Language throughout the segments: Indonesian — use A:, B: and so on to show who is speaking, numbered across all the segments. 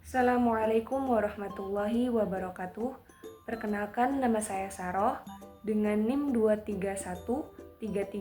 A: Assalamualaikum warahmatullahi wabarakatuh. Perkenalkan, nama saya Saroh dengan NIM 231330070.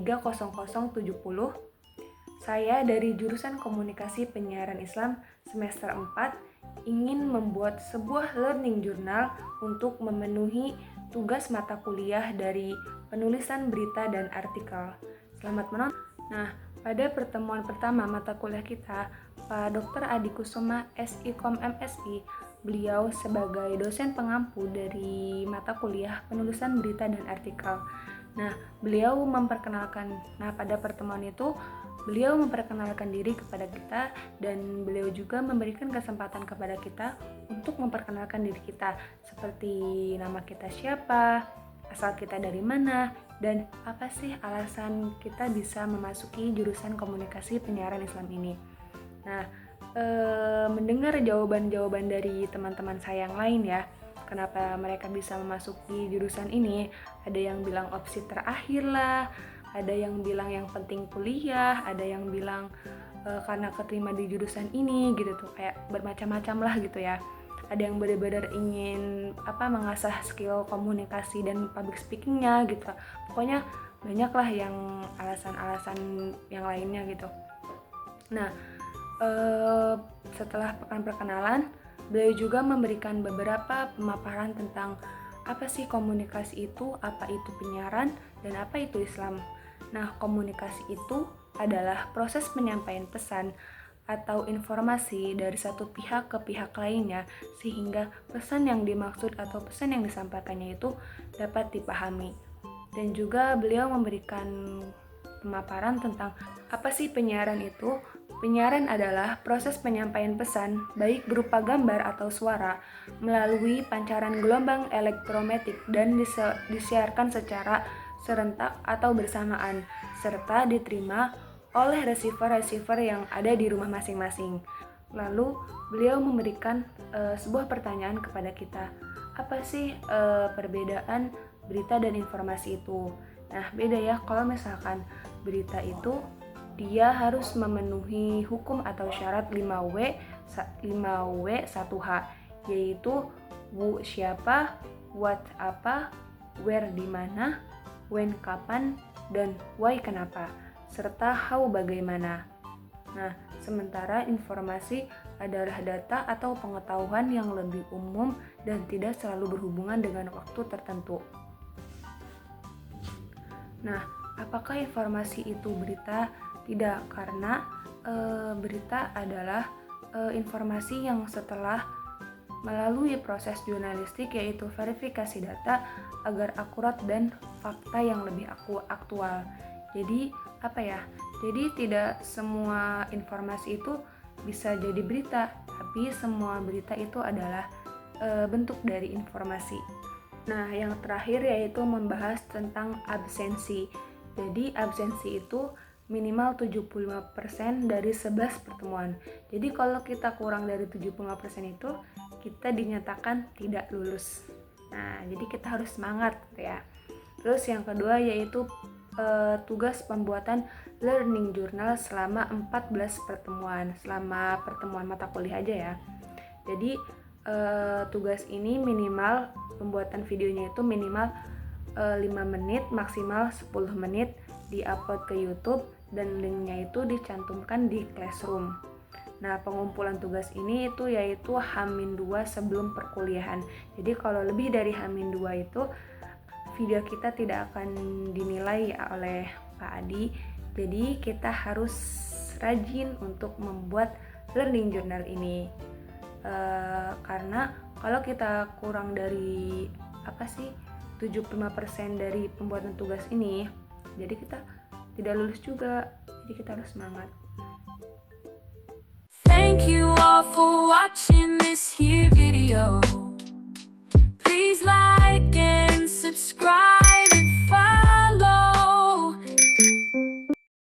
A: Saya dari jurusan Komunikasi Penyiaran Islam semester 4 ingin membuat sebuah learning journal untuk memenuhi tugas mata kuliah dari penulisan berita dan artikel. Selamat menonton. Nah, pada pertemuan pertama mata kuliah kita, Pak Dr. Adi Kusuma, SIKOM MSI, beliau sebagai dosen pengampu dari mata kuliah penulisan berita dan artikel. Nah, pada pertemuan itu beliau memperkenalkan diri kepada kita dan beliau juga memberikan kesempatan kepada kita untuk memperkenalkan diri kita, seperti nama kita siapa, asal kita dari mana, dan apa sih alasan kita bisa memasuki jurusan Komunikasi Penyiaran Islam ini. Nah, mendengar jawaban-jawaban dari teman-teman saya yang lain ya, kenapa mereka bisa memasuki jurusan ini, ada yang bilang opsi terakhir lah, ada yang bilang yang penting kuliah, ada yang bilang karena keterima di jurusan ini gitu tuh, kayak bermacam-macam lah gitu ya. Ada yang benar-benar ingin mengasah skill komunikasi dan public speakingnya gitu. Pokoknya banyak lah yang alasan-alasan yang lainnya gitu. Nah, setelah pekan perkenalan, beliau juga memberikan beberapa pemaparan tentang apa sih komunikasi itu, apa itu penyiaran, dan apa itu Islam. Nah, komunikasi itu adalah proses penyampaian pesan atau informasi dari satu pihak ke pihak lainnya, sehingga pesan yang dimaksud atau pesan yang disampaikannya itu dapat dipahami. Dan juga beliau memberikan pemaparan tentang apa sih penyiaran itu. Penyiaran adalah proses penyampaian pesan, baik berupa gambar atau suara, melalui pancaran gelombang elektromagnetik dan disiarkan secara serentak atau bersamaan, serta diterima oleh receiver-receiver yang ada di rumah masing-masing. Lalu beliau memberikan sebuah pertanyaan kepada kita, apa sih perbedaan berita dan informasi itu? Nah, beda ya, kalau misalkan berita itu dia harus memenuhi hukum atau syarat 5W 1H, yaitu who siapa, what apa, where di mana, when kapan, dan why kenapa, serta how bagaimana. Nah, sementara informasi adalah data atau pengetahuan yang lebih umum dan tidak selalu berhubungan dengan waktu tertentu. Nah, apakah informasi itu berita? Tidak, karena berita adalah informasi yang setelah melalui proses jurnalistik, yaitu verifikasi data agar akurat dan fakta yang lebih aktual. Jadi Jadi tidak semua informasi itu bisa jadi berita, tapi semua berita itu adalah bentuk dari informasi. Nah, yang terakhir yaitu membahas tentang absensi. Jadi absensi itu minimal 75% dari 11 pertemuan. Jadi kalau kita kurang dari 75% itu, kita dinyatakan tidak lulus. Nah, jadi kita harus semangat ya. Terus yang kedua yaitu tugas pembuatan learning journal selama 14 pertemuan, selama pertemuan mata kuliah aja ya. Jadi tugas ini minimal, pembuatan videonya itu minimal 5 menit, maksimal 10 menit, di-upload ke YouTube dan linknya itu dicantumkan di Classroom. Nah, pengumpulan tugas ini itu yaitu H-2 sebelum perkuliahan. Jadi kalau lebih dari H-2 itu video kita tidak akan dinilai oleh Pak Adi. Jadi kita harus rajin untuk membuat learning journal ini. Karena kalau kita kurang dari 75% dari pembuatan tugas ini, jadi kita tidak lulus juga. Jadi kita harus semangat.
B: Thank you all for